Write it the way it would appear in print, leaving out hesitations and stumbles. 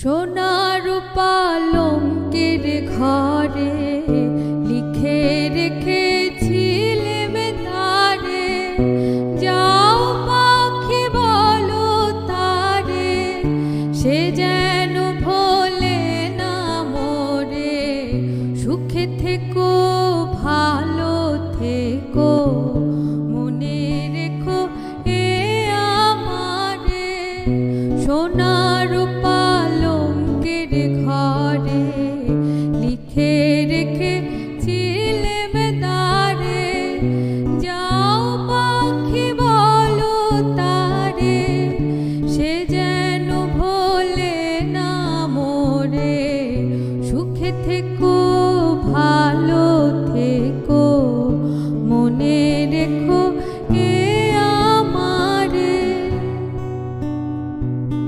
সোনার পালঙ্কের ঘরে লিখে রেখেছিলেম তারে, যাও পাখি বলো তারে, সে যেন ভোলে না মোরে। সুখে থেকো ভালো থেকো, মনে রেখো এ আমারে। সোনার পালঙ্কের ঘরে লিখে রেখেছিলেম তারে, যাও পাখি বলো তারে, সে যেন ভোলে না মোরে। সুখে থেকো